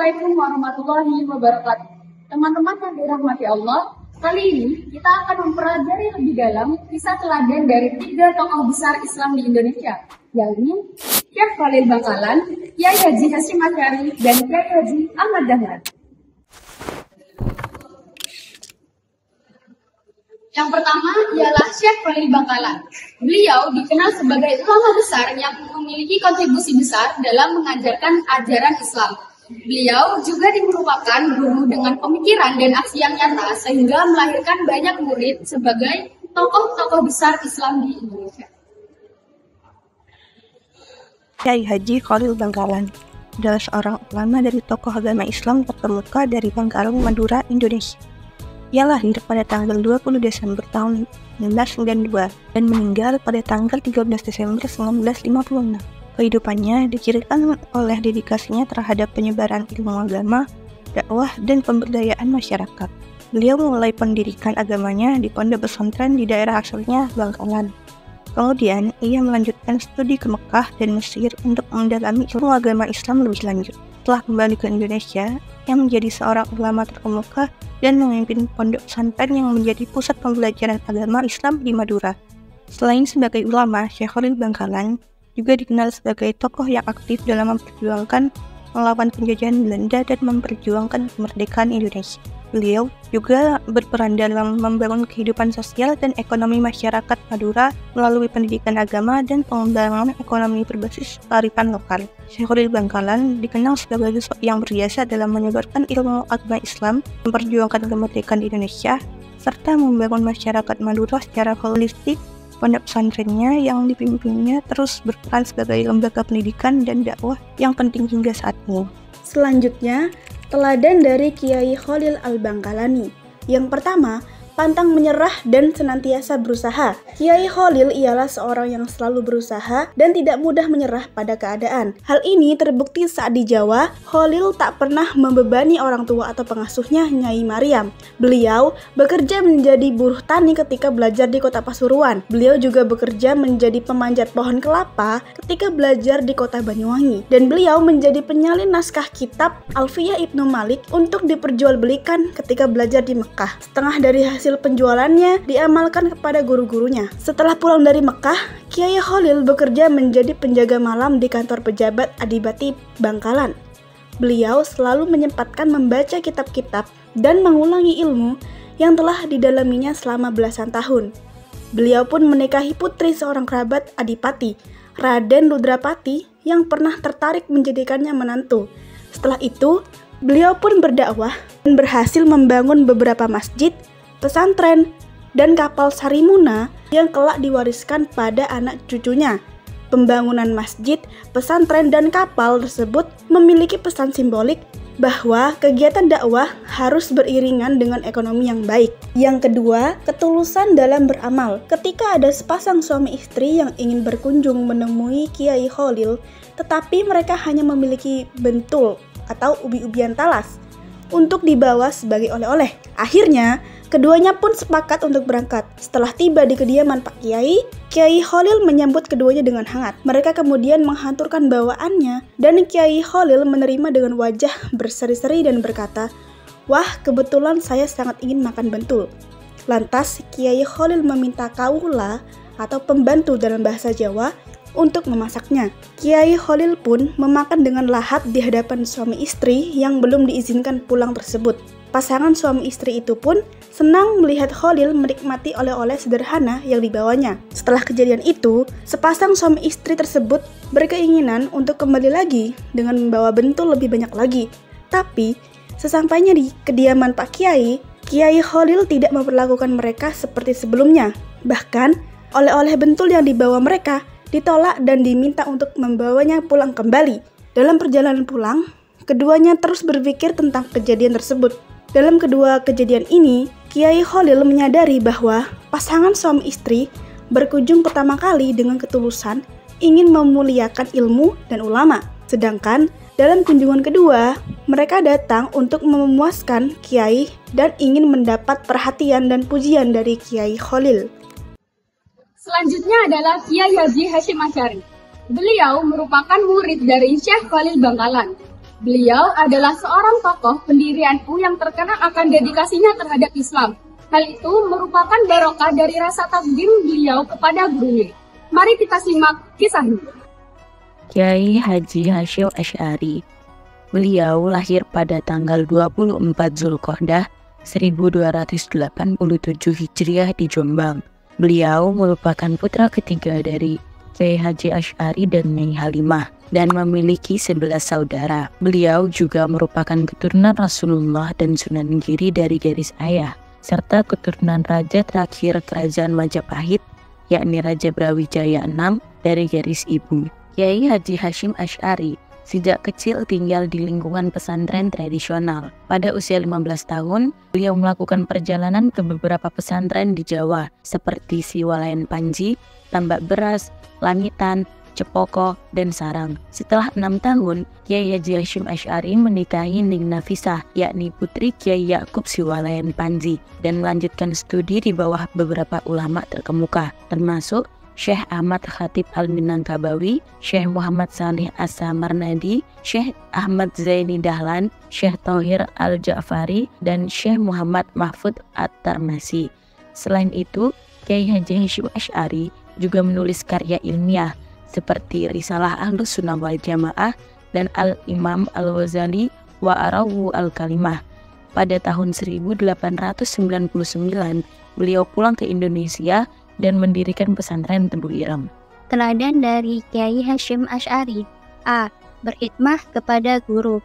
Assalamualaikum warahmatullahi wabarakatuh. Teman-teman yang dirahmati Allah, kali ini kita akan mempelajari lebih dalam kisah teladan dari 3 tokoh besar Islam di Indonesia, yakni Syekh Khalil Bangkalan, Kyai Haji Hasyim Asy'ari, dan Kyai Haji Ahmad Dahlan. Yang pertama ialah Syekh Khalil Bangkalan. Beliau dikenal sebagai ulama besar yang memiliki kontribusi besar dalam mengajarkan ajaran Islam. Beliau juga merupakan guru dengan pemikiran dan aksi yang nyata sehingga melahirkan banyak murid sebagai tokoh-tokoh besar Islam di Indonesia. Kyai Haji Khalil Bangkalan adalah seorang ulama dari tokoh agama Islam terkemuka dari Bangkalan, Madura, Indonesia. Ia lahir pada tanggal 20 Desember tahun 1992 dan meninggal pada tanggal 13 Desember 1956. Kehidupannya dicirikan oleh dedikasinya terhadap penyebaran ilmu agama, dakwah, dan pemberdayaan masyarakat. Beliau memulai pendidikan agamanya di pondok pesantren di daerah asalnya, Bangkalan. Kemudian, ia melanjutkan studi ke Mekah dan Mesir untuk mendalami ilmu agama Islam lebih lanjut. Setelah kembali ke Indonesia, ia menjadi seorang ulama terkemuka dan memimpin pondok pesantren yang menjadi pusat pembelajaran agama Islam di Madura. Selain sebagai ulama, Syekh Khalil Bangkalan juga dikenal sebagai tokoh yang aktif dalam memperjuangkan melawan penjajahan Belanda dan memperjuangkan kemerdekaan Indonesia. Beliau juga berperan dalam membangun kehidupan sosial dan ekonomi masyarakat Madura melalui pendidikan agama dan pengembangan ekonomi berbasis kearifan lokal. Syekh Khalil Bangkalan dikenal sebagai sosok yang berjasa dalam menyebarkan ilmu agama Islam, memperjuangkan kemerdekaan Indonesia, serta membangun masyarakat Madura secara holistik. Pondok pesantrennya yang dipimpinnya terus berperan sebagai lembaga pendidikan dan dakwah yang penting hingga saat ini. Selanjutnya, teladan dari Kyai Khalil Al-Bangkalani. Yang pertama, pantang menyerah dan senantiasa berusaha. Kyai Khalil ialah seorang yang selalu berusaha dan tidak mudah menyerah pada keadaan. Hal ini terbukti saat di Jawa, Khalil tak pernah membebani orang tua atau pengasuhnya, Nyai Mariam. Beliau bekerja menjadi buruh tani ketika belajar di kota Pasuruan. Beliau juga bekerja menjadi pemanjat pohon kelapa ketika belajar di kota Banyuwangi. Dan beliau menjadi penyalin naskah kitab Alfiyah Ibnu Malik untuk diperjualbelikan ketika belajar di Mekah. Setengah dari hasil penjualannya diamalkan kepada guru-gurunya. Setelah pulang dari Mekah, Kyai Khalil bekerja menjadi penjaga malam di kantor pejabat Adipati Bangkalan. Beliau selalu menyempatkan membaca kitab-kitab dan mengulangi ilmu yang telah didalaminya selama belasan tahun. Beliau pun menikahi putri seorang kerabat Adipati, Raden Rudrapati, yang pernah tertarik menjadikannya menantu. Setelah itu, beliau pun berdakwah dan berhasil membangun beberapa masjid, pesantren, dan kapal Sarimuna yang kelak diwariskan pada anak cucunya. Pembangunan masjid, pesantren, dan kapal tersebut memiliki pesan simbolik bahwa kegiatan dakwah harus beriringan dengan ekonomi yang baik. Yang kedua, ketulusan dalam beramal. Ketika ada sepasang suami istri yang ingin berkunjung menemui Kyai Khalil, tetapi mereka hanya memiliki bentul atau ubi-ubian talas untuk dibawa sebagai oleh-oleh. Akhirnya, keduanya pun sepakat untuk berangkat. Setelah tiba di kediaman Pak Kyai, Kyai Khalil menyambut keduanya dengan hangat. Mereka kemudian menghanturkan bawaannya dan Kyai Khalil menerima dengan wajah berseri-seri dan berkata, "Wah, kebetulan saya sangat ingin makan bentul." Lantas, Kyai Khalil meminta kaula atau pembantu dalam bahasa Jawa untuk memasaknya. Kyai Khalil pun memakan dengan lahap di hadapan suami istri yang belum diizinkan pulang tersebut. Pasangan suami istri itu pun senang melihat Khalil menikmati oleh-oleh sederhana yang dibawanya. Setelah kejadian itu, sepasang suami istri tersebut berkeinginan untuk kembali lagi dengan membawa bentul lebih banyak lagi. Tapi, sesampainya di kediaman Pak Kyai, Kyai Khalil tidak memperlakukan mereka seperti sebelumnya. Bahkan, oleh-oleh bentul yang dibawa mereka ditolak dan diminta untuk membawanya pulang kembali. Dalam perjalanan pulang, keduanya terus berpikir tentang kejadian tersebut. Dalam kedua kejadian ini, Kyai Khalil menyadari bahwa pasangan suami istri berkunjung pertama kali dengan ketulusan ingin memuliakan ilmu dan ulama. Sedangkan dalam kunjungan kedua, mereka datang untuk memuaskan Kyai dan ingin mendapat perhatian dan pujian dari Kyai Khalil. Selanjutnya adalah Kyai Haji Hasyim Asy'ari. Beliau merupakan murid dari Syekh Khalil Bangkalan. Beliau adalah seorang tokoh pendiri NU yang terkenal akan dedikasinya terhadap Islam. Hal itu merupakan barokah dari rasa takdim beliau kepada gurunya. Mari kita simak kisahnya. Kiai Haji Hasyim Asy'ari. Beliau lahir pada tanggal 24 Zulqa'dah 1287 Hijriah di Jombang. Beliau merupakan putra ketiga dari Kiai Haji Asy'ari dan Nyai Halimah dan memiliki 11 saudara. Beliau juga merupakan keturunan Rasulullah dan Sunan Giri dari garis ayah, serta keturunan raja terakhir Kerajaan Majapahit, yakni Raja Brawijaya VI dari garis ibu. Kiai Haji Hasyim Asy'ari sejak kecil tinggal di lingkungan pesantren tradisional. Pada usia 15 tahun, beliau melakukan perjalanan ke beberapa pesantren di Jawa, seperti Siwalayan Panji, Tambak Beras, Langitan, Cepoko, dan Sarang. Setelah 6 tahun, Kiai Haji Hasyim Asy'ari menikahi Ning Nafisah, yakni putri Kiai Yakub Siwalayan Panji, dan melanjutkan studi di bawah beberapa ulama terkemuka, termasuk Syekh Ahmad Khatib Al-Minangkabawi, Syekh Muhammad Salih As-Samarnadi, Syekh Ahmad Zaini Dahlan, Syekh Thohir Al-Ja'fari, dan Syekh Muhammad Mahfud At-Tarmasi. Selain itu, Kiai Haji Hasyim Asy'ari juga menulis karya ilmiah seperti Risalah Ahlus Sunnah wal Jamaah dan Al-Imam Al-Ghazali wa Arahu Al-Kalimah. Pada tahun 1899, beliau pulang ke Indonesia dan mendirikan pesantren Tebu Ireng. Teladan dari Kiai Hasyim Asy'ari. A. Berkhidmah kepada guru.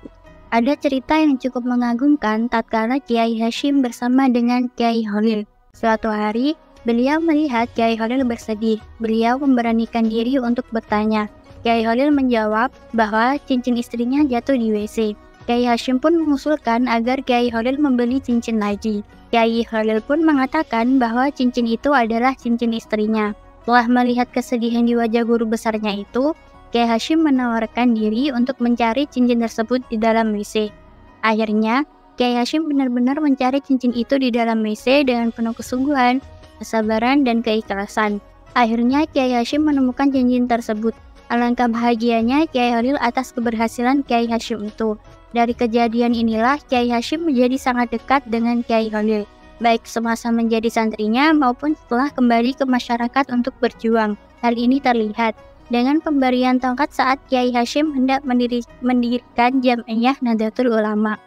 Ada cerita yang cukup mengagumkan tatkala Kiai Hasyim bersama dengan Kiai Khalil. Suatu hari, beliau melihat Kiai Khalil bersedih. Beliau memberanikan diri untuk bertanya. Kiai Khalil menjawab bahwa cincin istrinya jatuh di WC. Kiai Hasyim pun mengusulkan agar Kiai Khalil membeli cincin lagi. Kiai Khalil pun mengatakan bahwa cincin itu adalah cincin istrinya. Setelah melihat kesedihan di wajah guru besarnya itu, Kiai Hasyim menawarkan diri untuk mencari cincin tersebut di dalam WC. Akhirnya, Kiai Hasyim benar-benar mencari cincin itu di dalam WC dengan penuh kesungguhan, kesabaran, dan keikhlasan. Akhirnya, Kiai Hasyim menemukan cincin tersebut. Alangkah bahagianya Kiai Khalil atas keberhasilan Kiai Hasyim itu. Dari kejadian inilah Kiai Hasyim menjadi sangat dekat dengan Kiai Khalil, baik semasa menjadi santrinya maupun setelah kembali ke masyarakat untuk berjuang. Hal ini terlihat dengan pemberian tongkat saat Kiai Hasyim hendak mendirikan Jam'iyah Nahdlatul Ulama.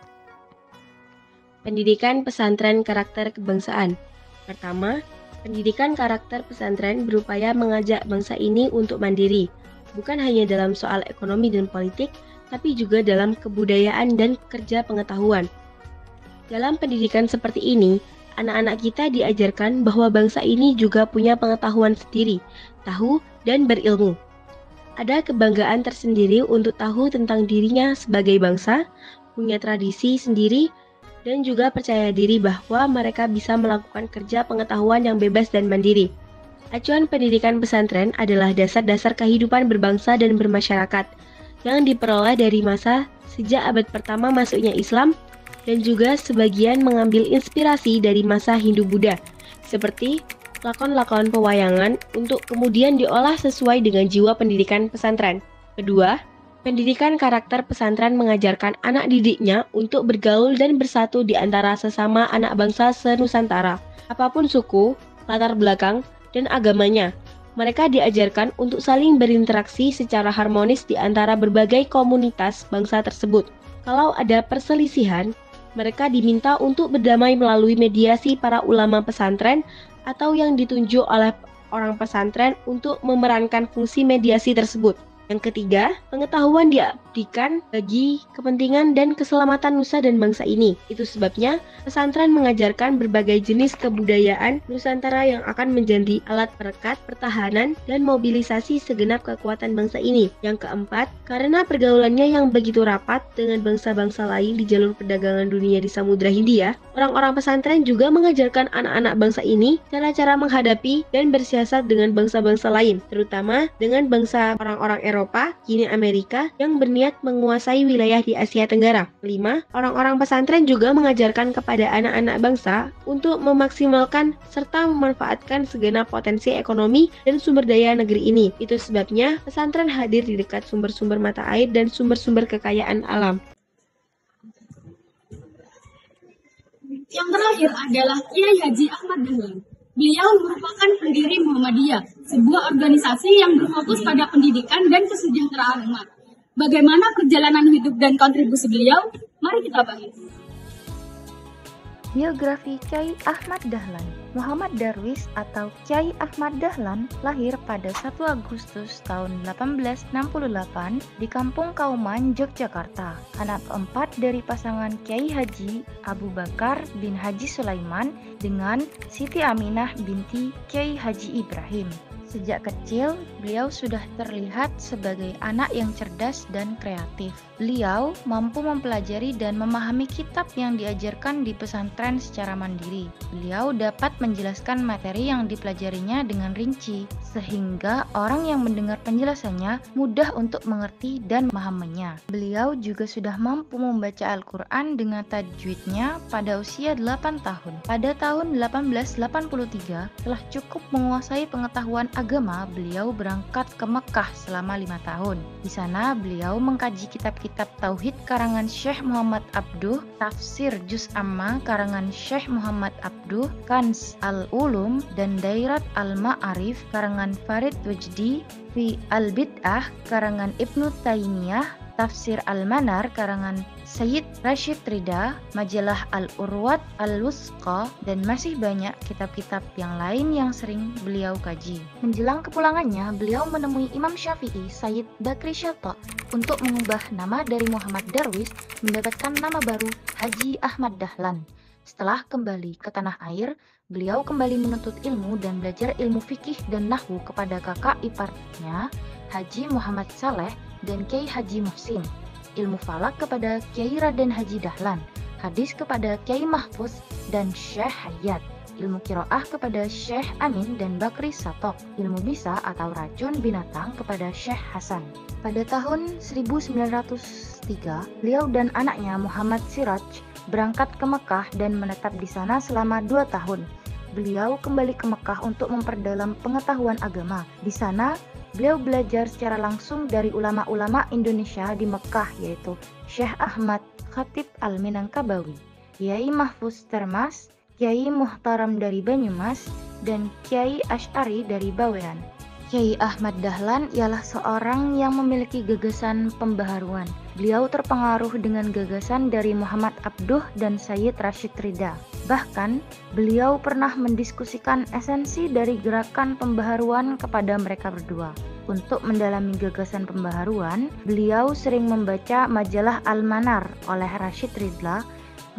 Pendidikan pesantren karakter kebangsaan. Pertama, pendidikan karakter pesantren berupaya mengajak bangsa ini untuk mandiri, bukan hanya dalam soal ekonomi dan politik, tapi juga dalam kebudayaan dan kerja pengetahuan. Dalam pendidikan seperti ini, anak-anak kita diajarkan bahwa bangsa ini juga punya pengetahuan sendiri, tahu dan berilmu. Ada kebanggaan tersendiri untuk tahu tentang dirinya sebagai bangsa, punya tradisi sendiri, dan juga percaya diri bahwa mereka bisa melakukan kerja pengetahuan yang bebas dan mandiri. Acuan pendidikan pesantren adalah dasar-dasar kehidupan berbangsa dan bermasyarakat, yang diperoleh dari masa sejak abad pertama masuknya Islam dan juga sebagian mengambil inspirasi dari masa Hindu-Buddha, seperti lakon-lakon pewayangan untuk kemudian diolah sesuai dengan jiwa pendidikan pesantren. Kedua, pendidikan karakter pesantren mengajarkan anak didiknya untuk bergaul dan bersatu di antara sesama anak bangsa se-Nusantara, apapun suku, latar belakang, dan agamanya. Mereka diajarkan untuk saling berinteraksi secara harmonis di antara berbagai komunitas bangsa tersebut. Kalau ada perselisihan, mereka diminta untuk berdamai melalui mediasi para ulama pesantren atau yang ditunjuk oleh orang pesantren untuk memerankan fungsi mediasi tersebut. Yang ketiga, pengetahuan diabdikan bagi kepentingan dan keselamatan nusa dan bangsa ini. Itu sebabnya pesantren mengajarkan berbagai jenis kebudayaan Nusantara yang akan menjadi alat perekat, pertahanan, dan mobilisasi segenap kekuatan bangsa ini. Yang keempat, karena pergaulannya yang begitu rapat dengan bangsa-bangsa lain di jalur perdagangan dunia di Samudra Hindia, orang-orang pesantren juga mengajarkan anak-anak bangsa ini cara-cara menghadapi dan bersiasat dengan bangsa-bangsa lain, terutama dengan bangsa orang-orang Eropa, kini Amerika, yang berniat menguasai wilayah di Asia Tenggara. Kelima, orang-orang pesantren juga mengajarkan kepada anak-anak bangsa untuk memaksimalkan serta memanfaatkan segenap potensi ekonomi dan sumber daya negeri ini. Itu sebabnya pesantren hadir di dekat sumber-sumber mata air dan sumber-sumber kekayaan alam. Yang terakhir adalah Kiai Haji Ahmad Dahlan. Beliau merupakan pendiri Muhammadiyah, sebuah organisasi yang berfokus pada pendidikan dan kesejahteraan umat. Bagaimana perjalanan hidup dan kontribusi beliau? Mari kita bahas. Biografi Kiai Ahmad Dahlan. Muhammad Darwis atau Kiai Ahmad Dahlan lahir pada 1 Agustus tahun 1868 di Kampung Kauman, Yogyakarta. Anak keempat dari pasangan Kiai Haji Abu Bakar bin Haji Sulaiman dengan Siti Aminah binti Kiai Haji Ibrahim. Sejak kecil, beliau sudah terlihat sebagai anak yang cerdas dan kreatif. Beliau mampu mempelajari dan memahami kitab yang diajarkan di pesantren secara mandiri. Beliau dapat menjelaskan materi yang dipelajarinya dengan rinci, sehingga orang yang mendengar penjelasannya mudah untuk mengerti dan memahaminya. Beliau juga sudah mampu membaca Al-Quran dengan tajwidnya pada usia 8 tahun. Pada tahun 1883, telah cukup menguasai pengetahuan agama, beliau berangkat ke Mekah selama 5 tahun. Di sana beliau mengkaji kitab-kitab Tauhid karangan Syekh Muhammad Abduh, Tafsir Juz Amma karangan Syekh Muhammad Abduh, Kanz Al-Ulum dan Dairat Al-Ma'arif karangan Farid Wajdi, Fi Al-Bid'ah karangan Ibnu Taimiyah, Tafsir Al-Manar karangan Sayyid Rashid Rida, majalah Al-Urwat Al-Wusqa, dan masih banyak kitab-kitab yang lain yang sering beliau kaji. Menjelang kepulangannya, beliau menemui Imam Syafi'i, Sayyid Bakri Syato, untuk mengubah nama dari Muhammad Darwis mendapatkan nama baru Haji Ahmad Dahlan. Setelah kembali ke tanah air, beliau kembali menuntut ilmu dan belajar ilmu fikih dan nahwu kepada kakak iparnya, Haji Muhammad Saleh dan Kiai Haji Muhsin. Ilmu falak kepada Kiai Raden Haji Dahlan, hadis kepada Kiai Mahfuz dan Syekh Hayat, ilmu kiroah kepada Syekh Amin dan Bakri Satok, ilmu bisa atau racun binatang kepada Syekh Hasan. Pada tahun 1903, beliau dan anaknya Muhammad Siraj berangkat ke Mekah dan menetap di sana selama 2 tahun. Beliau kembali ke Mekah untuk memperdalam pengetahuan agama. Di sana, beliau belajar secara langsung dari ulama-ulama Indonesia di Mekah, yaitu Syekh Ahmad Khatib Al-Minangkabawi, Kiai Mahfuz Termas, Kiai Muhtaram dari Banyumas, dan Kiai Asy'ari dari Bawean. Kiai Ahmad Dahlan ialah seorang yang memiliki gagasan pembaharuan. Beliau terpengaruh dengan gagasan dari Muhammad Abduh dan Sayyid Rashid Rida. Bahkan, beliau pernah mendiskusikan esensi dari gerakan pembaharuan kepada mereka berdua. Untuk mendalami gagasan pembaharuan, beliau sering membaca majalah Al-Manar oleh Rashid Ridla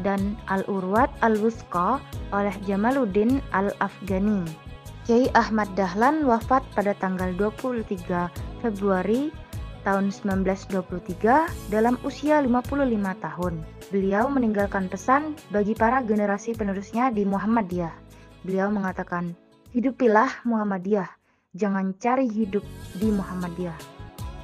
dan Al-Urwat Al-Wusqa oleh Jamaluddin Al-Afghani. Kiai Ahmad Dahlan wafat pada tanggal 23 Februari tahun 1923 dalam usia 55 tahun. Beliau meninggalkan pesan bagi para generasi penerusnya di Muhammadiyah. Beliau mengatakan, "Hidupilah Muhammadiyah, jangan cari hidup di Muhammadiyah."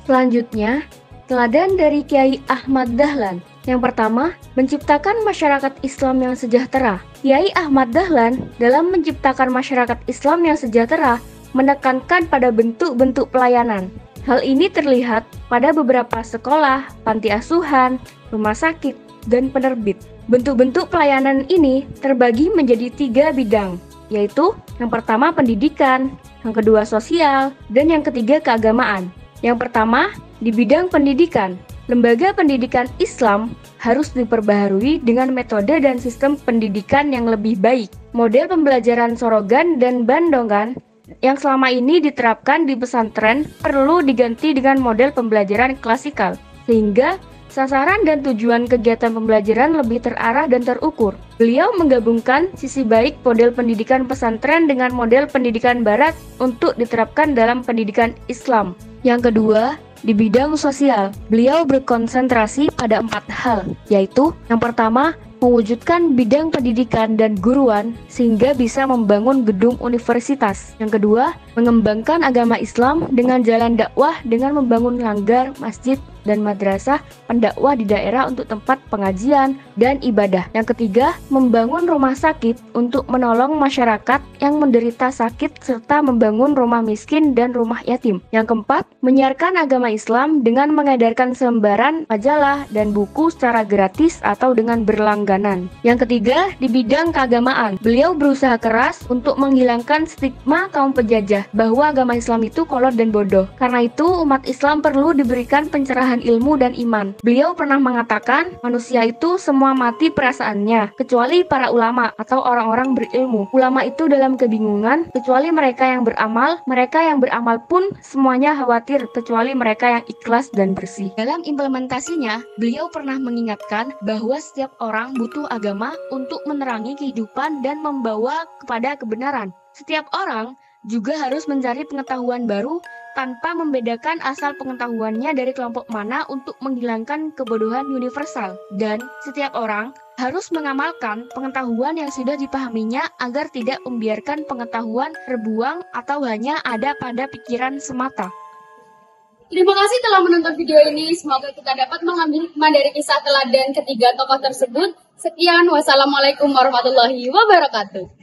Selanjutnya, teladan dari Kiai Ahmad Dahlan. Yang pertama, menciptakan masyarakat Islam yang sejahtera. Kiai Ahmad Dahlan dalam menciptakan masyarakat Islam yang sejahtera menekankan pada bentuk-bentuk pelayanan. Hal ini terlihat pada beberapa sekolah, panti asuhan, rumah sakit, dan penerbit. Bentuk-bentuk pelayanan ini terbagi menjadi 3 bidang, yaitu yang pertama pendidikan, yang kedua sosial, dan yang ketiga keagamaan. Yang pertama, di bidang pendidikan. Lembaga pendidikan Islam harus diperbaharui dengan metode dan sistem pendidikan yang lebih baik. Model pembelajaran sorogan dan bandongan yang selama ini diterapkan di pesantren perlu diganti dengan model pembelajaran klasikal, sehingga sasaran dan tujuan kegiatan pembelajaran lebih terarah dan terukur. Beliau menggabungkan sisi baik model pendidikan pesantren dengan model pendidikan barat untuk diterapkan dalam pendidikan Islam. Yang kedua, di bidang sosial, beliau berkonsentrasi pada 4 hal, yaitu yang pertama, mewujudkan bidang pendidikan dan guruan sehingga bisa membangun gedung universitas. Yang kedua, mengembangkan agama Islam dengan jalan dakwah dengan membangun langgar, masjid, dan madrasah pendakwah di daerah untuk tempat pengajian dan ibadah. Yang ketiga, membangun rumah sakit untuk menolong masyarakat yang menderita sakit serta membangun rumah miskin dan rumah yatim. Yang keempat, menyiarkan agama Islam dengan mengedarkan selembaran majalah dan buku secara gratis atau dengan berlangganan. Yang ketiga, di bidang keagamaan, beliau berusaha keras untuk menghilangkan stigma kaum penjajah bahwa agama Islam itu kolot dan bodoh. Karena itu, umat Islam perlu diberikan pencerahan ilmu dan iman. Beliau pernah mengatakan, manusia itu semua mati perasaannya, kecuali para ulama atau orang-orang berilmu. Ulama itu dalam kebingungan, kecuali mereka yang beramal pun semuanya khawatir, kecuali mereka yang ikhlas dan bersih. Dalam implementasinya, beliau pernah mengingatkan bahwa setiap orang butuh agama untuk menerangi kehidupan dan membawa kepada kebenaran. Setiap orang juga harus mencari pengetahuan baru tanpa membedakan asal pengetahuannya dari kelompok mana untuk menghilangkan kebodohan universal. Dan setiap orang harus mengamalkan pengetahuan yang sudah dipahaminya agar tidak membiarkan pengetahuan terbuang atau hanya ada pada pikiran semata. Terima kasih telah menonton video ini. Semoga kita dapat mengambil hikmah dari kisah teladan ketiga tokoh tersebut. Sekian, wassalamualaikum warahmatullahi wabarakatuh.